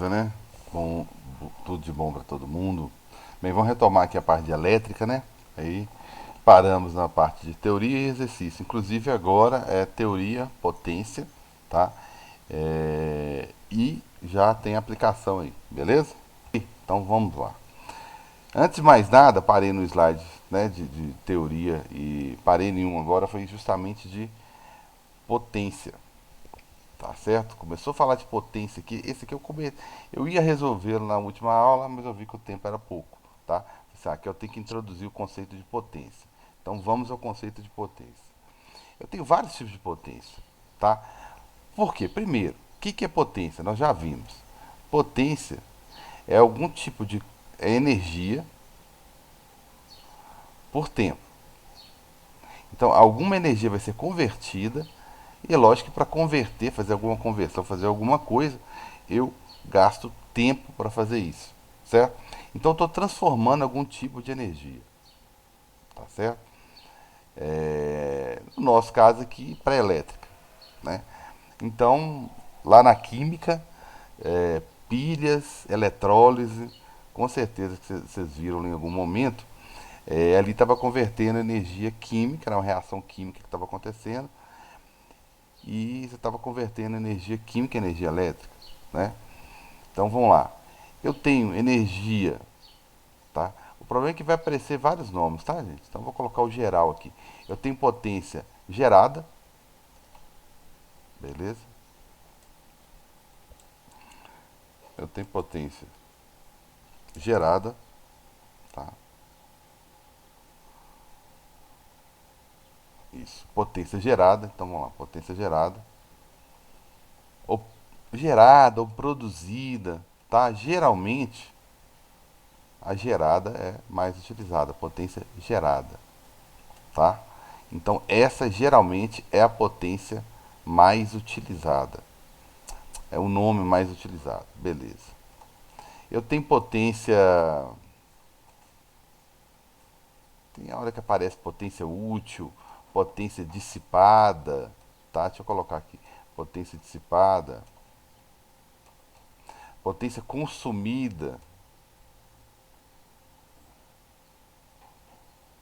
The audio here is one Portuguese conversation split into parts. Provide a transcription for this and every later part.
Beleza, né? Bom, tudo de bom para todo mundo. Bem, vamos retomar aqui a parte de elétrica, né? Aí paramos na parte de teoria e exercício. Inclusive agora é teoria, potência, tá? E já tem aplicação aí, beleza? Então vamos lá. Antes de mais nada, parei no slide, né, de teoria e parei em um agora, foi justamente de potência. Tá certo? Começou a falar de potência aqui. Esse aqui eu ia resolvê-lo na última aula, mas eu vi que o tempo era pouco, tá? Aqui eu tenho que introduzir o conceito de potência. Então vamos ao conceito de potência. Eu tenho vários tipos de potência, tá? Por quê? Primeiro, o que é potência? Nós já vimos. Potência é algum tipo de energia por tempo. Então, alguma energia vai ser convertida. E é lógico que para converter, fazer alguma conversão, fazer alguma coisa, eu gasto tempo para fazer isso, certo? Então estou transformando algum tipo de energia, tá certo? No nosso caso aqui, para elétrica, né? Então, lá na química, pilhas, eletrólise, com certeza que vocês viram em algum momento, ali estava convertendo energia química, era uma reação química que estava acontecendo, e você estava convertendo energia química em energia elétrica, né? Então vamos lá. Eu tenho energia, tá? O problema é que vai aparecer vários nomes, tá, gente? Então vou colocar o geral aqui. Eu tenho potência gerada, beleza? Eu tenho potência gerada, tá? Isso. Potência gerada, então vamos lá, potência gerada. Ou gerada ou produzida, tá? Geralmente a gerada é mais utilizada, potência gerada, tá? Então essa geralmente é a potência mais utilizada. É o nome mais utilizado. Beleza. Eu tenho potência. Tem a hora que aparece potência útil, potência dissipada. Tá? Deixa eu colocar aqui. Potência dissipada. Potência consumida.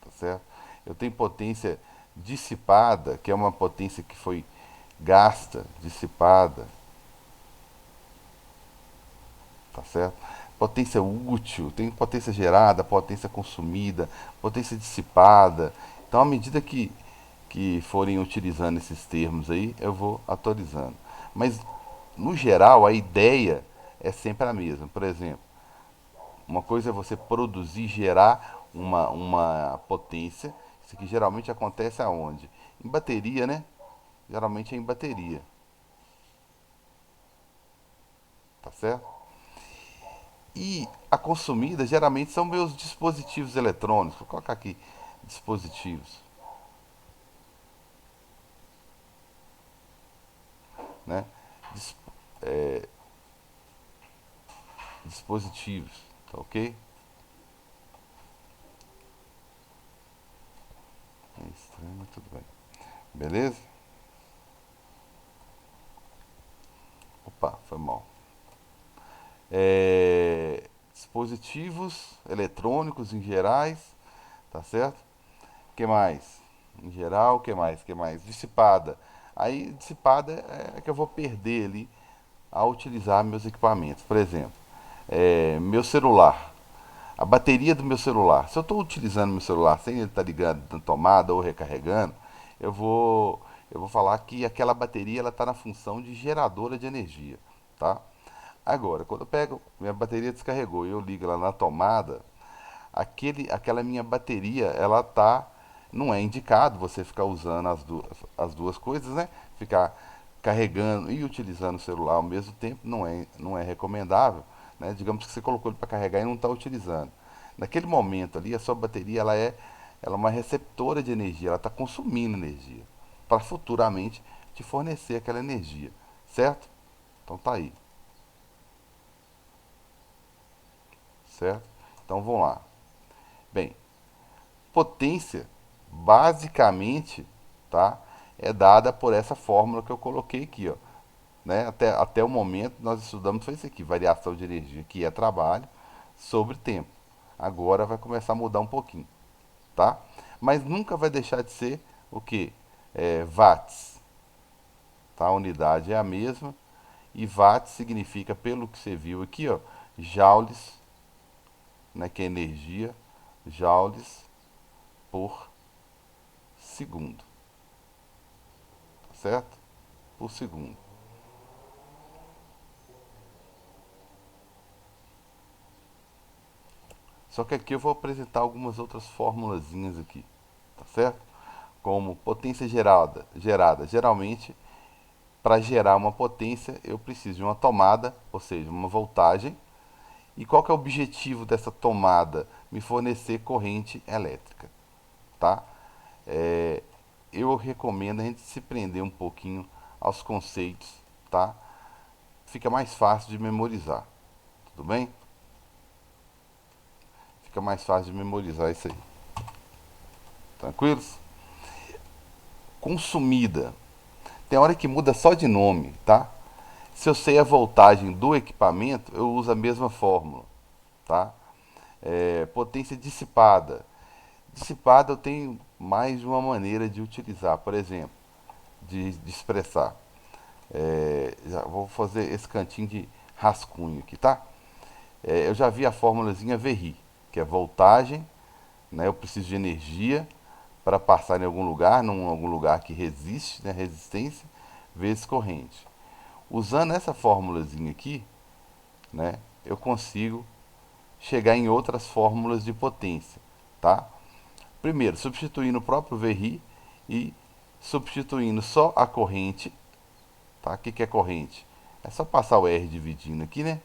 Tá certo? Eu tenho potência dissipada, que é uma potência que foi gasta, dissipada. Tá certo? Potência útil, tem potência gerada, potência consumida, potência dissipada. Então, à medida que forem utilizando esses termos aí, eu vou atualizando. Mas, no geral, a ideia é sempre a mesma. Por exemplo, uma coisa é você produzir, gerar uma potência. Isso aqui geralmente acontece aonde? Em bateria, né? Geralmente é em bateria. Tá certo? E a consumida geralmente são meus dispositivos eletrônicos. Vou colocar aqui dispositivos, né? Dis- dispositivos, tá ok? É estranho, mas tudo bem. Beleza? Opa, foi mal. Dispositivos eletrônicos em gerais, tá certo? O que mais? Em geral, o que mais? Que mais? Dissipada. Aí, dissipada é que eu vou perder ali ao utilizar meus equipamentos. Por exemplo, meu celular. A bateria do meu celular. Se eu estou utilizando meu celular sem ele estar ligado na tomada ou recarregando, eu vou falar que aquela bateria ela está na função de geradora de energia, tá? Agora, quando eu pego minha bateria descarregou e eu ligo ela na tomada, aquela minha bateria ela tá não é indicado você ficar usando as duas coisas, né? Ficar carregando e utilizando o celular ao mesmo tempo não é recomendável, né? Digamos que você colocou ele para carregar e não está utilizando. Naquele momento ali, a sua bateria ela é uma receptora de energia, ela está consumindo energia para futuramente te fornecer aquela energia, certo? Então tá aí, certo? Então vamos lá. Bem, potência basicamente, tá? É dada por essa fórmula que eu coloquei aqui, ó. né? Até o momento nós estudamos foi isso aqui, variação de energia, que é trabalho sobre tempo. Agora vai começar a mudar um pouquinho, tá? Mas nunca vai deixar de ser o que? Watts, tá? A unidade é a mesma e watts significa, pelo que você viu aqui, ó, joules, né, que é energia, joules por segundo, tá certo? Por segundo. Só que aqui eu vou apresentar algumas outras formulazinhas aqui, tá certo? Como potência gerada. Geralmente, para gerar uma potência, eu preciso de uma tomada, ou seja, uma voltagem. E qual que é o objetivo dessa tomada? Me fornecer corrente elétrica, tá? É, eu recomendo a gente se prender um pouquinho aos conceitos, tá? Fica mais fácil de memorizar, tudo bem? Fica mais fácil de memorizar isso aí. Tranquilos? Consumida. Tem hora que muda só de nome, tá? Se eu sei a voltagem do equipamento, eu uso a mesma fórmula, tá? Potência dissipada. Dissipada eu tenho mais de uma maneira de utilizar, por exemplo, de expressar. Já vou fazer esse cantinho de rascunho aqui, tá? Eu já vi a fórmulazinha VRI, que é voltagem, né? Eu preciso de energia para passar em algum lugar, algum lugar que resiste, né? Resistência, vezes corrente. Usando essa fórmulazinha aqui, né? Eu consigo chegar em outras fórmulas de potência, tá? Primeiro, substituindo o próprio VRI e substituindo só a corrente, tá? O que, que é corrente? É só passar o R dividindo aqui, né?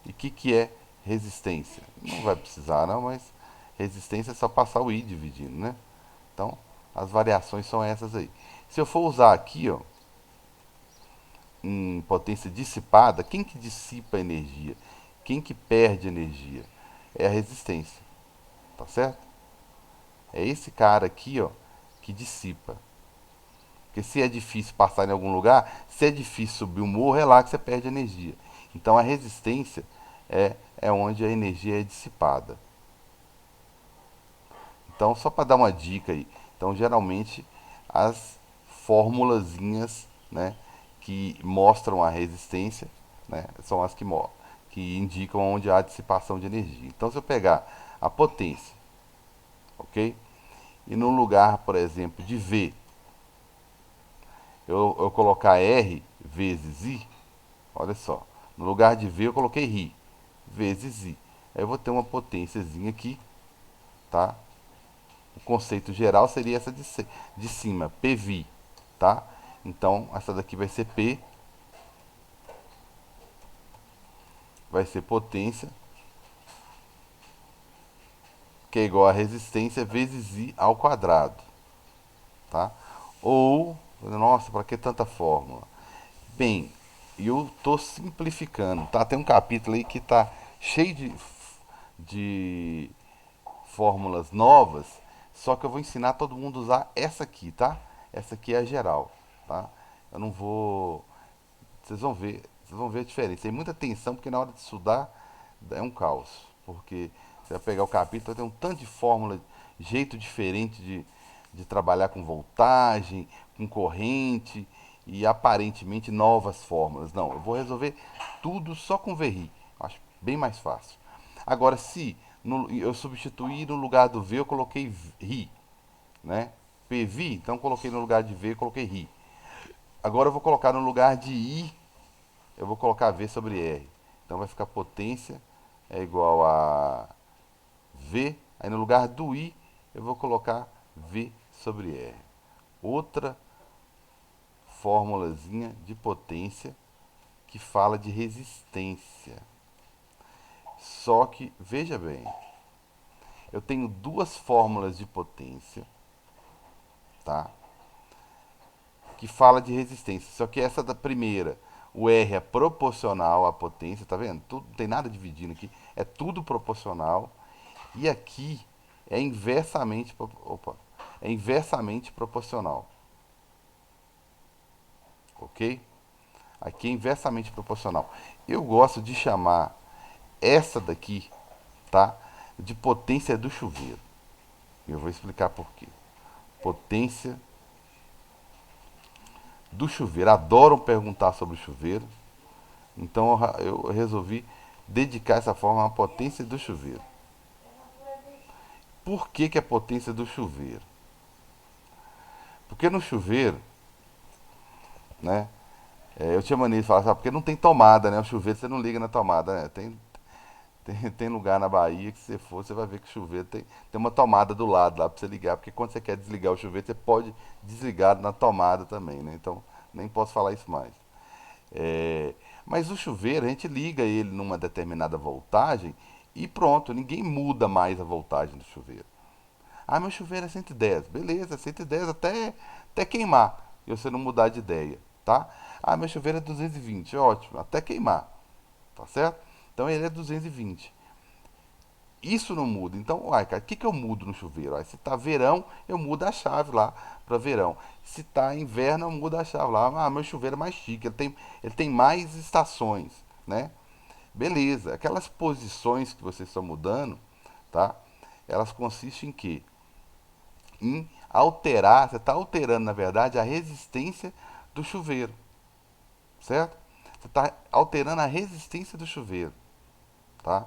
E o que, que é resistência? Não vai precisar não, mas resistência é só passar o I dividindo, né? Então, as variações são essas aí. Se eu for usar aqui, ó, em potência dissipada, quem que dissipa energia? Quem que perde energia? É a resistência, tá certo? É esse cara aqui, ó, que dissipa. Porque se é difícil passar em algum lugar, se é difícil subir um morro, é lá que você perde energia. Então a resistência é onde a energia é dissipada. Então, só para dar uma dica aí. Então, geralmente, as formulazinhas, né, que mostram a resistência, né, são as que indicam onde há dissipação de energia. Então, se eu pegar a potência, ok? E no lugar, por exemplo, de V, eu colocar R vezes I, olha só. No lugar de V, eu coloquei RI vezes I. Aí eu vou ter uma potênciazinha aqui, tá? O conceito geral seria essa de cima, PV, tá? Então, essa daqui vai ser P, vai ser potência, que é igual a resistência vezes I ao quadrado, tá? Ou, nossa, para que tanta fórmula? Bem, eu estou simplificando, tá? Tem um capítulo aí que está cheio de fórmulas novas, só que eu vou ensinar todo mundo a usar essa aqui, tá? Essa aqui é a geral, tá? Eu não vou. Vocês vão ver a diferença. Tem muita tensão porque na hora de estudar é um caos, porque você vai pegar o capítulo, tem um tanto de fórmula, jeito diferente de trabalhar com voltagem, com corrente e aparentemente novas fórmulas. Não, eu vou resolver tudo só com VRI. Acho bem mais fácil. Agora, se eu substituir no lugar do V, eu coloquei RI, né? PV, então coloquei no lugar de V, eu coloquei RI. Agora eu vou colocar no lugar de I, eu vou colocar V sobre R. Então vai ficar potência é igual a V. Aí no lugar do I, eu vou colocar V sobre R. Outra formulazinha de potência que fala de resistência. Só que, veja bem, eu tenho duas fórmulas de potência, tá? Que fala de resistência. Só que essa da primeira, o R é proporcional à potência, tá vendo? Tudo, não tem nada dividindo aqui, é tudo proporcional. E aqui é inversamente proporcional, ok? Aqui é inversamente proporcional. Eu gosto de chamar essa daqui, tá? De potência do chuveiro. Eu vou explicar por quê. Potência do chuveiro. Adoram perguntar sobre o chuveiro. Então eu resolvi dedicar essa forma à potência do chuveiro. Por que, que é a potência do chuveiro? Porque no chuveiro, né? Eu tinha mania de falar, sabe, porque não tem tomada, né? O chuveiro você não liga na tomada, né? Tem lugar na Bahia que se você for, você vai ver que o chuveiro tem uma tomada do lado lá pra você ligar, porque quando você quer desligar o chuveiro, você pode desligar na tomada também, né? Então, nem posso falar isso mais. É, mas o chuveiro, a gente liga ele numa determinada voltagem e pronto, ninguém muda mais a voltagem do chuveiro. Ah, meu chuveiro é 110. Beleza, 110 até queimar. E você não mudar de ideia, tá? Ah, meu chuveiro é 220. Ótimo, até queimar. Tá certo? Então ele é 220. Isso não muda. Então, uai, cara, o que, que eu mudo no chuveiro? Uai, se tá verão, eu mudo a chave lá para verão. Se tá inverno, eu mudo a chave lá. Ah, meu chuveiro é mais chique, ele tem mais estações, né? Beleza. Aquelas posições que vocês estão mudando, tá? Elas consistem em quê? Em alterar, você está alterando, na verdade, a resistência do chuveiro, certo? Você está alterando a resistência do chuveiro, tá?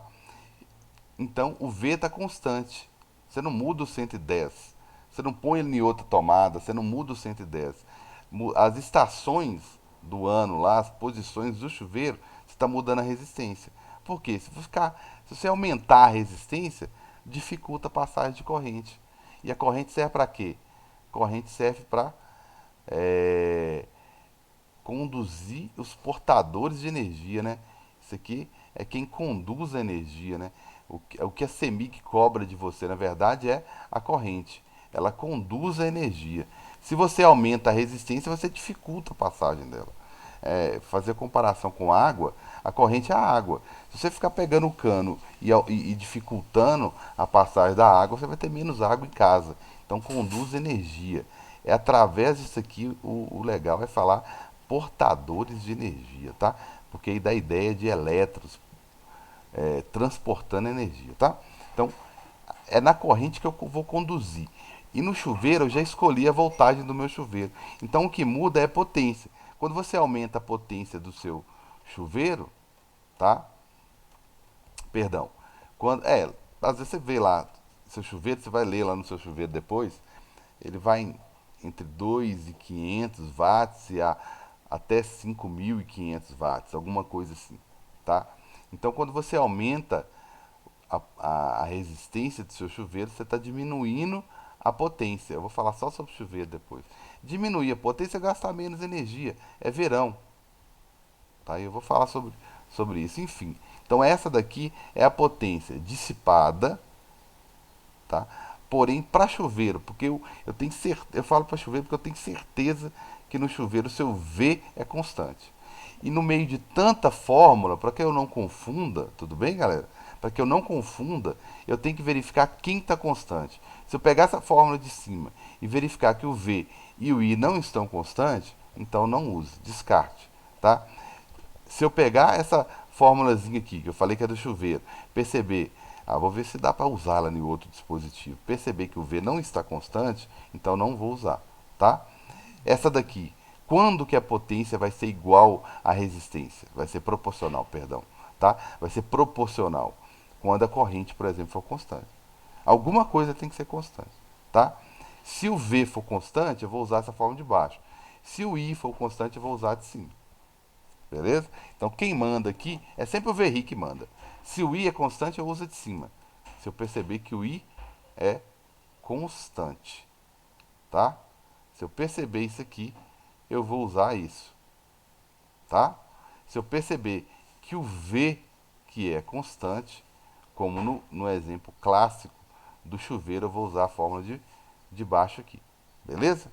Então o V está constante. Você não muda o 110. Você não põe ele em outra tomada, você não muda o 110. As estações do ano lá, as posições do chuveiro, você está mudando a resistência. Por quê? Se você aumentar a resistência, dificulta a passagem de corrente. E a corrente serve para quê? A corrente serve para é, conduzir os portadores de energia, né? Isso aqui é quem conduz a energia, né? O que a CEMIG cobra de você, na verdade, é a corrente. Ela conduz a energia. Se você aumenta a resistência, você dificulta a passagem dela. Fazer comparação com água, a corrente é a água. Se você ficar pegando o cano e dificultando a passagem da água, você vai ter menos água em casa. Então conduz energia. É através disso aqui, o legal é falar portadores de energia, tá? Porque aí dá a ideia de elétrons transportando energia, tá? Então, é na corrente que eu vou conduzir. E no chuveiro eu já escolhi a voltagem do meu chuveiro. Então o que muda é a potência. Quando você aumenta a potência do seu chuveiro, tá? Perdão. Às vezes você vê lá seu chuveiro, você vai ler lá no seu chuveiro depois, ele vai entre 2.500 watts até 5.500 watts, alguma coisa assim, tá? Então quando você aumenta a resistência do seu chuveiro, você está diminuindo a potência. Eu vou falar só sobre chuveiro depois. Diminuir a potência é gastar menos energia. É verão. Tá? Eu vou falar sobre isso. Enfim. Então essa daqui é a potência dissipada, tá? Porém, para chuveiro, porque eu tenho certeza, eu falo para chuveiro porque eu tenho certeza que no chuveiro o seu V é constante. E no meio de tanta fórmula, para que eu não confunda, tudo bem, galera? Para que eu não confunda, eu tenho que verificar quem está constante. Se eu pegar essa fórmula de cima e verificar que o V e o I não estão constantes, então não use, descarte, tá? Se eu pegar essa fórmulazinha aqui, que eu falei que é do chuveiro, perceber, vou ver se dá para usá-la em outro dispositivo, perceber que o V não está constante, então não vou usar, tá? Essa daqui, quando que a potência vai ser igual à resistência? Vai ser proporcional, perdão, tá? Vai ser proporcional quando a corrente, por exemplo, for constante. Alguma coisa tem que ser constante, tá? Se o V for constante, eu vou usar essa forma de baixo. Se o I for constante, eu vou usar a de cima. Beleza? Então quem manda aqui é sempre o VRI que manda. Se o I é constante, eu uso a de cima. Se eu perceber que o I é constante, tá? Se eu perceber isso aqui, eu vou usar isso, tá? Se eu perceber que o V, que é constante, como no exemplo clássico do chuveiro, eu vou usar a fórmula de baixo aqui, beleza?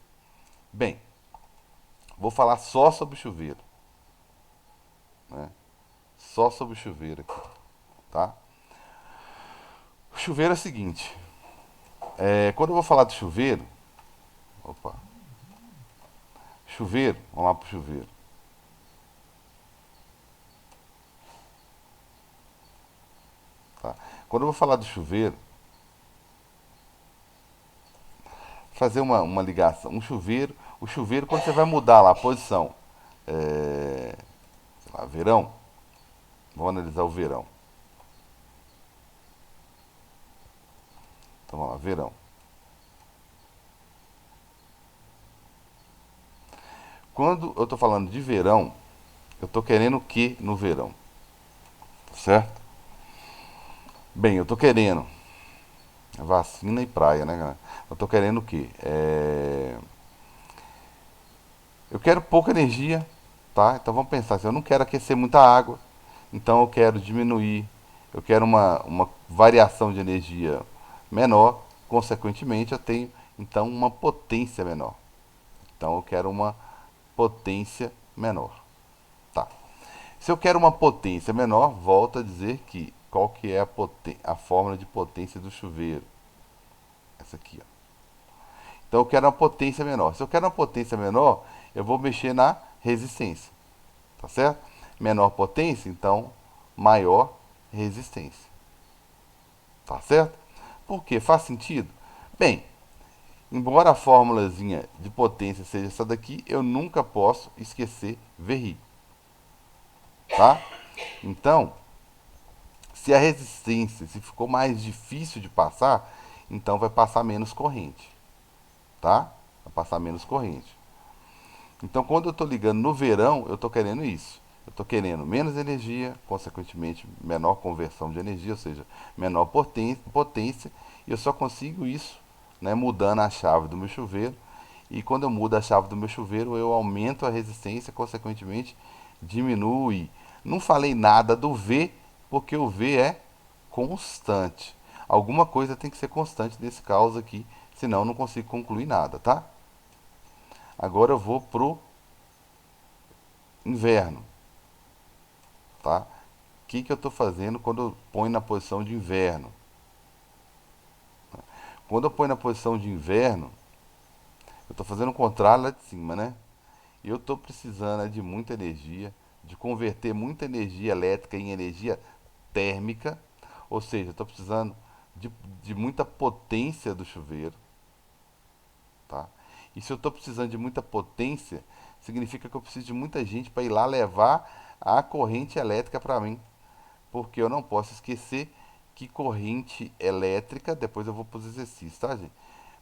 Bem, vou falar só sobre o chuveiro, né? Só sobre o chuveiro aqui, tá? O chuveiro é o seguinte, quando eu vou falar de chuveiro, opa, chuveiro, vamos lá pro chuveiro. Quando eu vou falar do chuveiro, fazer uma ligação, um chuveiro, o chuveiro quando você vai mudar lá a posição, sei lá, verão, vamos analisar o verão. Então vamos lá, verão. Quando eu estou falando de verão, eu estou querendo o que no verão? Certo? Bem, eu estou querendo vacina e praia, né, cara? Eu estou querendo o quê? Eu quero pouca energia, tá? Então vamos pensar assim, eu não quero aquecer muita água, então eu quero diminuir, eu quero uma variação de energia menor, consequentemente eu tenho então uma potência menor. Então eu quero uma potência menor. Tá. Se eu quero uma potência menor, volto a dizer que qual que é a fórmula de potência do chuveiro? Essa aqui, ó. Então eu quero uma potência menor. Se eu quero uma potência menor, eu vou mexer na resistência. Tá certo? Menor potência, então maior resistência. Tá certo? Por quê? Faz sentido? Bem, embora a fórmulazinha de potência seja essa daqui, eu nunca posso esquecer VRI. Tá? Então, se a resistência se ficou mais difícil de passar, então vai passar menos corrente. Tá? Vai passar menos corrente. Então, quando eu estou ligando no verão, eu estou querendo isso. Eu estou querendo menos energia, consequentemente, menor conversão de energia, ou seja, menor potência, e eu só consigo isso, né, mudando a chave do meu chuveiro. E quando eu mudo a chave do meu chuveiro, eu aumento a resistência, consequentemente, diminui. Não falei nada do V, porque o V é constante. Alguma coisa tem que ser constante nesse caso aqui, senão eu não consigo concluir nada, tá? Agora eu vou pro inverno, tá? O que que eu estou fazendo quando eu ponho na posição de inverno? Quando eu ponho na posição de inverno, eu estou fazendo o contrário lá de cima, né? E eu estou precisando de muita energia, de converter muita energia elétrica em energia térmica, ou seja, eu estou precisando de, de muita potência do chuveiro, tá? E se eu estou precisando de muita potência, significa que eu preciso de muita gente para ir lá levar a corrente elétrica para mim. Porque eu não posso esquecer que corrente elétrica, depois eu vou para os exercícios, tá, gente?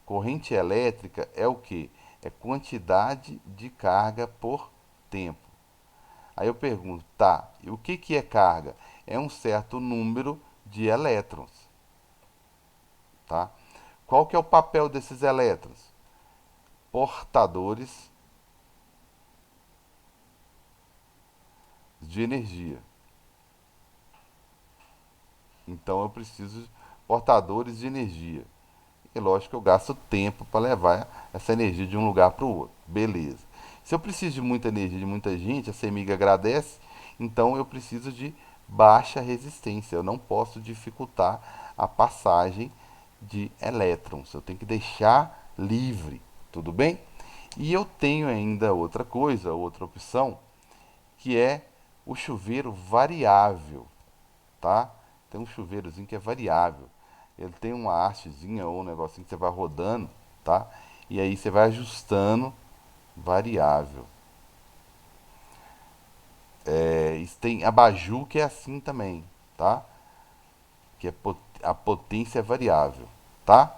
Corrente elétrica é o que? É quantidade de carga por tempo. Aí eu pergunto, tá, e o que, que é carga? É um certo número de elétrons, tá? Qual que é o papel desses elétrons? Portadores de energia. Então eu preciso de portadores de energia. E lógico que eu gasto tempo para levar essa energia de um lugar para o outro. Beleza. Se eu preciso de muita energia de muita gente, a CEMIG agradece, então eu preciso de baixa resistência. Eu não posso dificultar a passagem de elétrons. Eu tenho que deixar livre. Tudo bem? E eu tenho ainda outra coisa, outra opção, que é o chuveiro variável, tá? Tem um chuveirozinho que é variável. Ele tem uma hastezinha ou um negocinho que você vai rodando, tá? E aí você vai ajustando variável. Isso tem abajur que é assim também, tá? Que é a potência é variável, tá?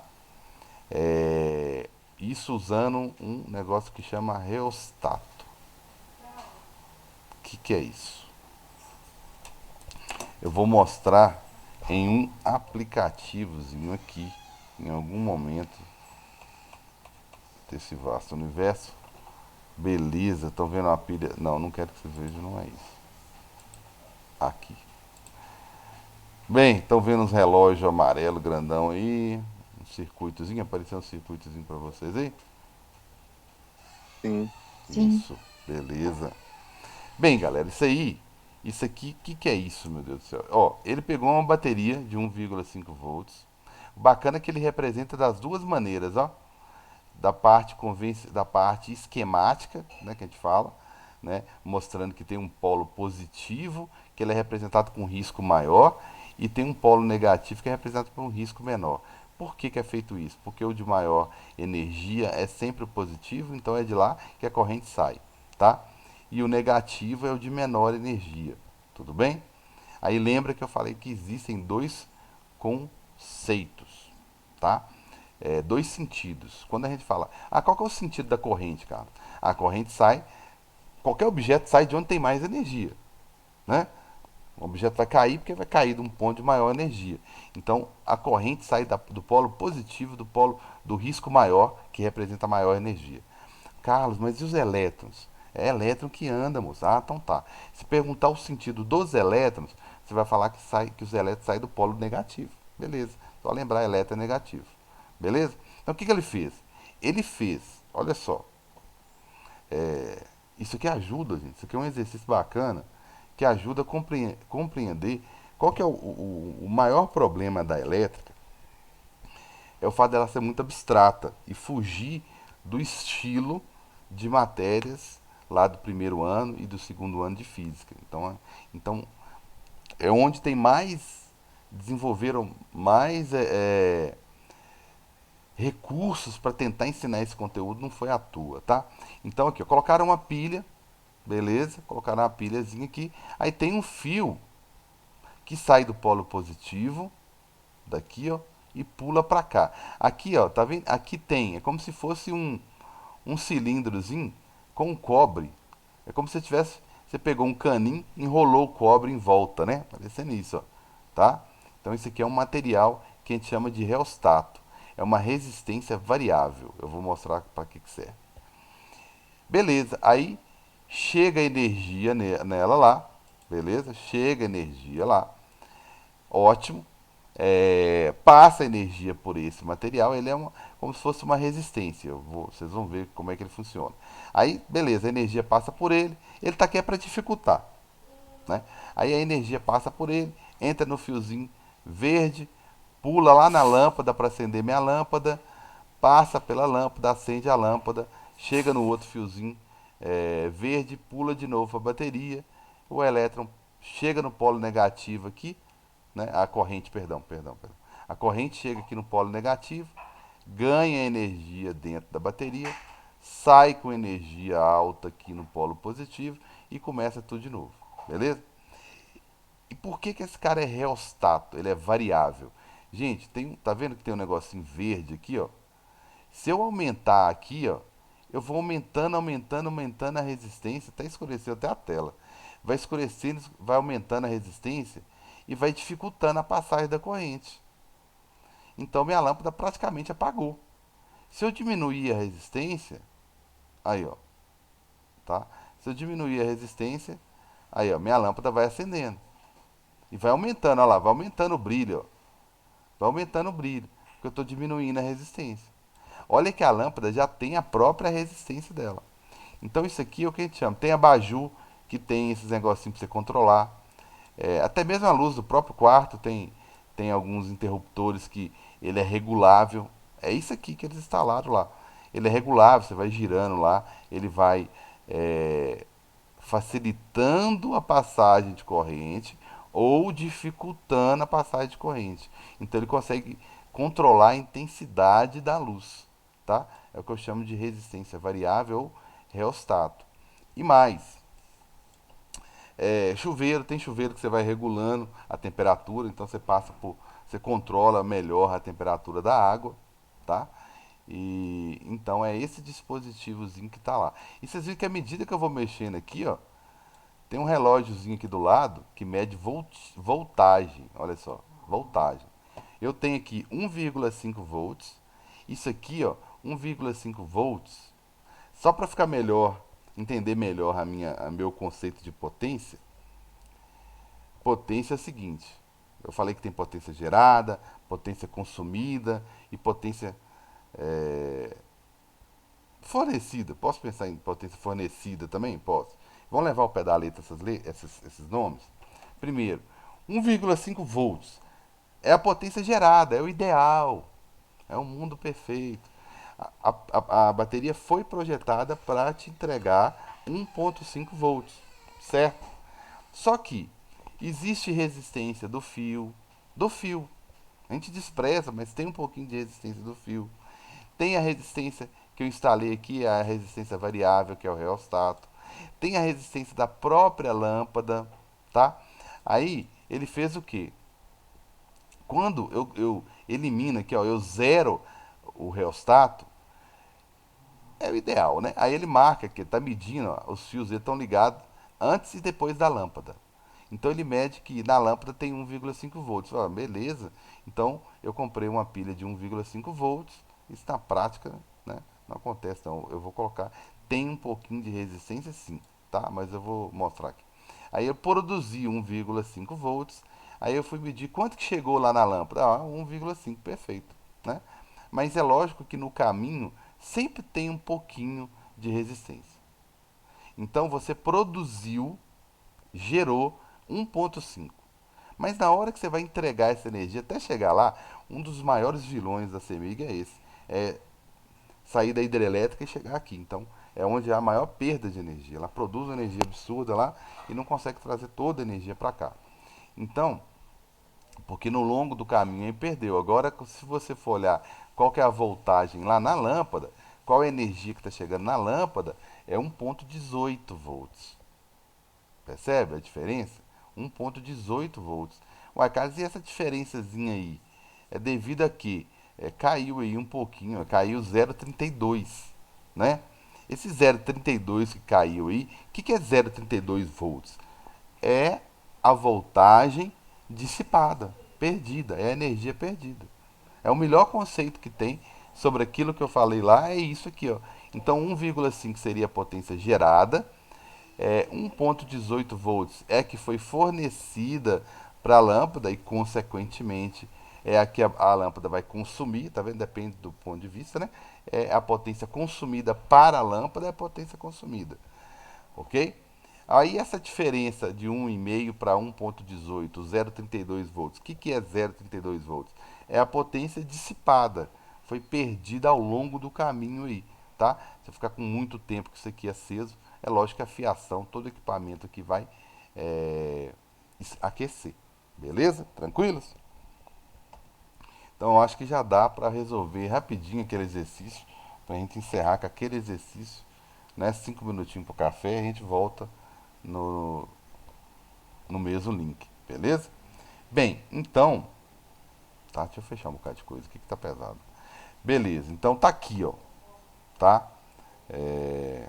Isso usando um negócio que chama reostato. O que é isso? Eu vou mostrar em um aplicativozinho aqui, em algum momento desse vasto universo. Beleza, estão vendo uma pilha? Não, não quero que vocês vejam, não é isso. Aqui. Bem, estão vendo uns relógios amarelo grandão aí. Um circuitozinho, apareceu um circuitozinho para vocês aí? Sim. Sim. Isso, beleza. Bem, galera, isso aqui, o que é isso, meu Deus do céu? Ó, ele pegou uma bateria de 1,5 volts. Bacana que ele representa das duas maneiras, ó. Da parte esquemática, né, que a gente fala, né, mostrando que tem um polo positivo, que ele é representado com risco maior, e tem um polo negativo que é representado por um risco menor. Por que é feito isso? Porque o de maior energia é sempre o positivo, então é de lá que a corrente sai, tá? E o negativo é o de menor energia, tudo bem? Aí lembra que eu falei que existem dois conceitos, tá? Dois sentidos. Quando a gente fala, qual que é o sentido da corrente, cara? A corrente sai, qualquer objeto sai de onde tem mais energia, né? O objeto vai cair porque vai cair de um ponto de maior energia. Então, a corrente sai do polo positivo, do polo do risco maior, que representa maior energia. Carlos, mas e os elétrons? É elétron que anda, moço. Então tá. Se perguntar o sentido dos elétrons, você vai falar que os elétrons saem do polo negativo. Beleza. Só lembrar, elétron é negativo. Beleza? Então o que ele fez? Ele fez, olha só, isso aqui ajuda, gente. Isso aqui é um exercício bacana que ajuda a compreender qual que é o maior problema da elétrica. É o fato dela ser muito abstrata e fugir do estilo de matérias lá do primeiro ano e do segundo ano de física. Então é onde tem mais, desenvolveram mais recursos para tentar ensinar esse conteúdo, não foi à toa, tá? Então aqui, ó, colocaram uma pilha, beleza? Colocaram uma pilhazinha aqui, aí tem um fio que sai do polo positivo, daqui, ó, e pula para cá. Aqui, ó, tá vendo? Aqui tem, é como se fosse um cilindrozinho com cobre. É como se tivesse, você pegou um caninho, enrolou o cobre em volta, né? Parecendo isso, ó, tá? Então isso aqui é um material que a gente chama de reostato. É uma resistência variável. Eu vou mostrar para que serve. Beleza, aí chega a energia nela lá, beleza? Chega a energia lá, ótimo. Passa energia por esse material, ele é como se fosse uma resistência. Vocês vão ver como é que ele funciona. Aí, beleza, a energia passa por ele. Ele está aqui é para dificultar, né? Aí a energia passa por ele, entra no fiozinho verde, pula lá na lâmpada para acender minha lâmpada, passa pela lâmpada, acende a lâmpada, chega no outro fiozinho verde, pula de novo a bateria, o elétron chega no polo negativo aqui, né? A corrente, perdão. A corrente chega aqui no polo negativo, ganha energia dentro da bateria, sai com energia alta aqui no polo positivo e começa tudo de novo, beleza? E por que esse cara é reostato? Ele é variável. Gente, tá vendo que tem um negocinho verde aqui, ó? Se eu aumentar aqui, ó, eu vou aumentando a resistência, até escurecer até a tela. Vai escurecendo, vai aumentando a resistência e vai dificultando a passagem da corrente. Então minha lâmpada praticamente apagou. Se eu diminuir a resistência, aí ó, tá? Se eu diminuir a resistência, aí ó, minha lâmpada vai acendendo. E vai aumentando, ó lá, vai aumentando o brilho, ó. Vai aumentando o brilho, porque eu estou diminuindo a resistência. Olha que a lâmpada já tem a própria resistência dela. Então isso aqui é o que a gente chama. Tem abajur, que tem esses negocinhos para você controlar. Até mesmo a luz do próprio quarto tem alguns interruptores que ele é regulável. É isso aqui que eles instalaram lá. Ele é regulável, você vai girando lá, ele vai facilitando a passagem de corrente ou dificultando a passagem de corrente. Então ele consegue controlar a intensidade da luz, tá? É o que eu chamo de resistência variável ou reostato. E mais, chuveiro, tem chuveiro que você vai regulando a temperatura, então você controla melhor a temperatura da água, tá? E então é esse dispositivozinho que está lá. E vocês viram que à medida que eu vou mexendo aqui, ó, tem um relógiozinho aqui do lado que mede voltagem. Olha só, voltagem. Eu tenho aqui 1,5 volts. Isso aqui, ó, 1,5 volts. Só para ficar melhor, entender melhor meu conceito de potência. Potência é o seguinte. Eu falei que tem potência gerada, potência consumida e potência fornecida. Posso pensar em potência fornecida também? Posso. Vamos levar ao pé da letra esses nomes? Primeiro, 1,5 volts é a potência gerada, é o ideal, é o mundo perfeito. A bateria foi projetada para te entregar 1,5 volts, certo? Só que existe resistência do fio, do fio. A gente despreza, mas tem um pouquinho de resistência do fio. Tem a resistência que eu instalei aqui, a resistência variável, que é o reostato. Tem a resistência da própria lâmpada, tá? Aí ele fez o quê? Quando eu elimino aqui, ó, eu zero o reostato, é o ideal, né? Aí ele marca que está medindo, ó, os fios estão ligados antes e depois da lâmpada. Então ele mede que na lâmpada tem 1,5 volts. Ó, beleza. Então eu comprei uma pilha de 1,5 volts. Isso na prática, né, não acontece não. Eu vou colocar, tem um pouquinho de resistência sim, tá? Mas eu vou mostrar aqui. Aí eu produzi 1,5 volts. Aí eu fui medir quanto que chegou lá na lâmpada. Ah, 1,5, perfeito, né? Mas é lógico que no caminho sempre tem um pouquinho de resistência. Então você produziu, gerou 1,5. Mas na hora que você vai entregar essa energia, até chegar lá, um dos maiores vilões da CEMIG é esse. É sair da hidrelétrica e chegar aqui. Então, é onde há a maior perda de energia. Ela produz uma energia absurda lá e não consegue trazer toda a energia para cá. Então, porque no longo do caminho ele perdeu. Agora, se você for olhar qual que é a voltagem lá na lâmpada, qual é a energia que está chegando na lâmpada, é 1,18 volts. Percebe a diferença? 1,18 volts. Uai, Carlos, e essa diferençazinha aí? É devido a que caiu aí um pouquinho, caiu 0,32, né? Esse 0,32 que caiu aí, o que é 0,32 volts? É a voltagem dissipada, perdida, é a energia perdida. É o melhor conceito que tem sobre aquilo que eu falei lá, é isso aqui, ó. Então 1,5 seria a potência gerada, 1,18 volts é que foi fornecida para a lâmpada e, consequentemente, é a que a lâmpada vai consumir, tá vendo? Depende do ponto de vista, né? É a potência consumida para a lâmpada é a potência consumida, ok? Aí essa diferença de 1,5 para 1,18, 0,32 volts. O que é 0,32 volts? É a potência dissipada, foi perdida ao longo do caminho aí, tá? Se eu ficar com muito tempo com isso aqui aceso, é lógico que a fiação, todo equipamento aqui vai é, aquecer, beleza? Tranquilos? Então eu acho que já dá para resolver rapidinho aquele exercício, para a gente encerrar com aquele exercício, né? 5 minutinhos para o café, a gente volta no, no mesmo link, beleza? Bem, então, tá? Deixa eu fechar um bocado de coisa aqui que tá pesado. Beleza, então tá aqui, ó, tá? É,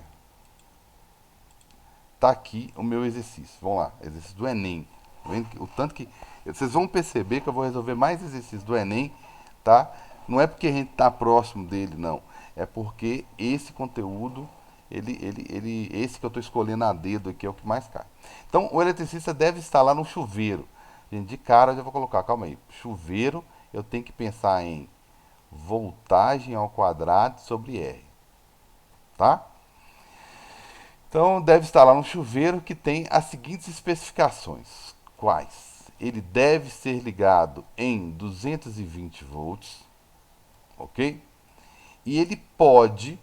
tá aqui o meu exercício. Vamos lá, exercício do Enem. Tá vendo o tanto que vocês vão perceber que eu vou resolver mais exercícios do Enem, tá? Não é porque a gente tá próximo dele, não. É porque esse conteúdo, esse que eu estou escolhendo a dedo aqui é o que mais cai. Então, o eletricista deve estar lá no chuveiro. Gente, de cara eu já vou colocar, calma aí. Chuveiro, eu tenho que pensar em voltagem ao quadrado sobre R, tá? Então deve estar lá no chuveiro que tem as seguintes especificações. Quais? Ele deve ser ligado em 220 volts, ok? E ele pode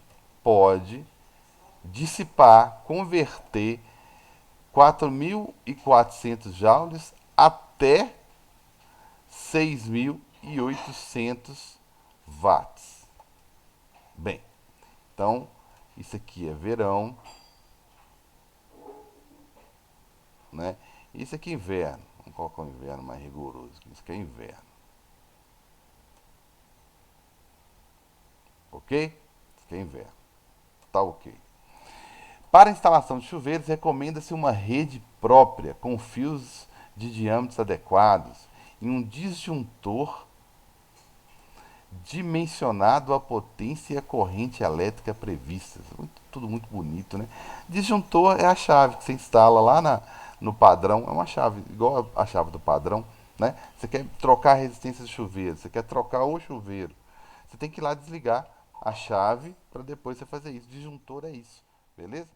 dissipar, converter 4.400 joules até 6.800 watts. Bem, então isso aqui é verão, né? Isso aqui é inverno. Vamos colocar um inverno mais rigoroso. Isso aqui é inverno. Ok? Isso aqui é inverno. Tá ok. Para a instalação de chuveiros, recomenda-se uma rede própria com fios de diâmetros adequados e um disjuntor dimensionado à potência e à corrente elétrica previstas. Tudo muito bonito, né? Disjuntor é a chave que você instala lá no padrão. É uma chave, igual a chave do padrão, né? Você quer trocar a resistência do chuveiro, você quer trocar o chuveiro. Você tem que ir lá desligar a chave para depois você fazer isso. Disjuntor é isso, beleza?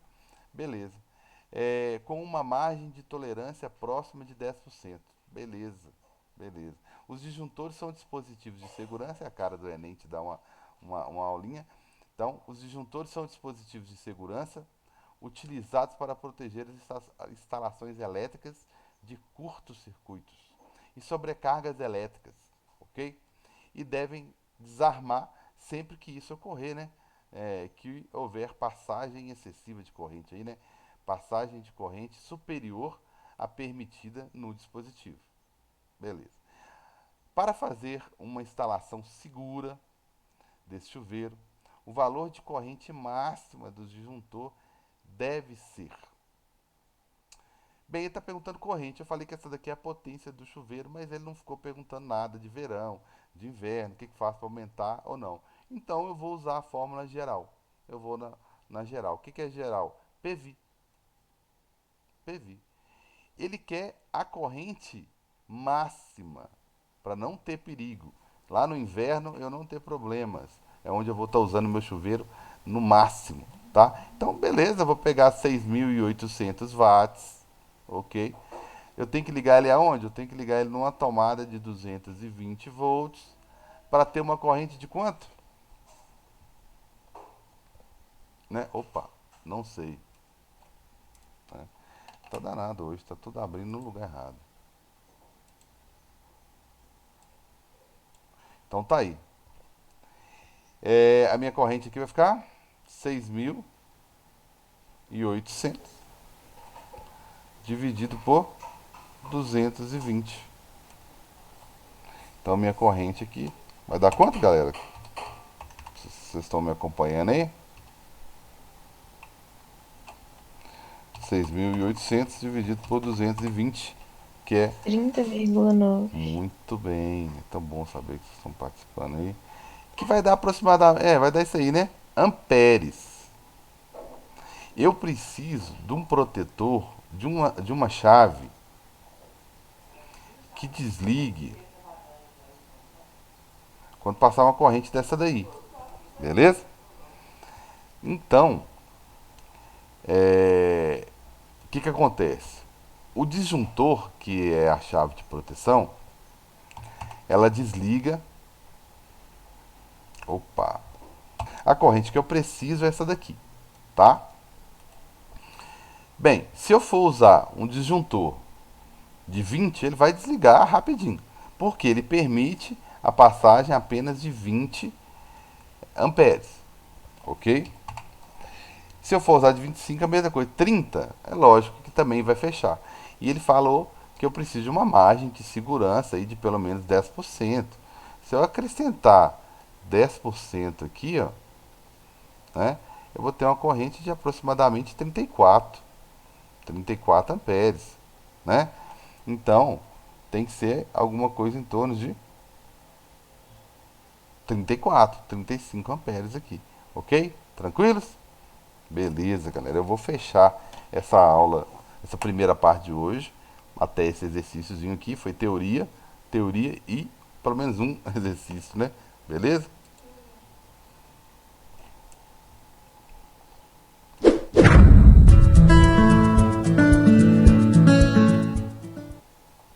Beleza. Com uma margem de tolerância próxima de 10%. Beleza, beleza. Os disjuntores são dispositivos de segurança, é a cara do Enem te dá uma aulinha. Então, os disjuntores são dispositivos de segurança utilizados para proteger as instalações elétricas de curtos circuitos. e sobrecargas elétricas, ok? E devem desarmar sempre que isso ocorrer, né? Que houver passagem excessiva de corrente aí, né? Passagem de corrente superior à permitida no dispositivo. Beleza. Para fazer uma instalação segura desse chuveiro, o valor de corrente máxima do disjuntor deve ser. Bem, ele está perguntando corrente. Eu falei que essa daqui é a potência do chuveiro, mas ele não ficou perguntando nada de verão, de inverno, o que, que faz para aumentar ou não. Então eu vou usar a fórmula geral. Eu vou na geral. O que, que é geral? PV. PV. Ele quer a corrente máxima, para não ter perigo. Lá no inverno eu não ter problemas. É onde eu vou estar usando meu chuveiro no máximo, tá? Então, beleza, eu vou pegar 6.800 watts, ok? Eu tenho que ligar ele aonde? Eu tenho que ligar ele numa tomada de 220 volts para ter uma corrente de quanto? Né? Opa, não sei. Né? Tá danado hoje, tá tudo abrindo no lugar errado. Então tá aí. A minha corrente aqui vai ficar 6.800 dividido por 220. Então minha corrente aqui vai dar quanto, galera? Vocês estão me acompanhando aí? 6.800 dividido por 220, que é 30,9. muito bem. É tão bom saber que vocês estão participando aí. Que vai dar aproximadamente, vai dar isso aí, né? Amperes. Eu preciso de um protetor, de uma chave que desligue quando passar uma corrente dessa daí. Beleza? Então, o que acontece? O disjuntor, que é a chave de proteção, ela desliga. Opa! A corrente que eu preciso é essa daqui, tá? Bem, se eu for usar um disjuntor de 20, ele vai desligar rapidinho, porque ele permite a passagem apenas de 20 amperes, ok? Se eu for usar de 25, é a mesma coisa. 30, é lógico que também vai fechar. E ele falou que eu preciso de uma margem de segurança aí de pelo menos 10%. Se eu acrescentar 10% aqui, ó, né, eu vou ter uma corrente de aproximadamente 34 amperes, né? Então, tem que ser alguma coisa em torno de 35 amperes aqui, ok? Tranquilos? Beleza, galera. Eu vou fechar essa aula, essa primeira parte de hoje, até esse exercíciozinho aqui. Foi teoria e pelo menos um exercício, né? Beleza?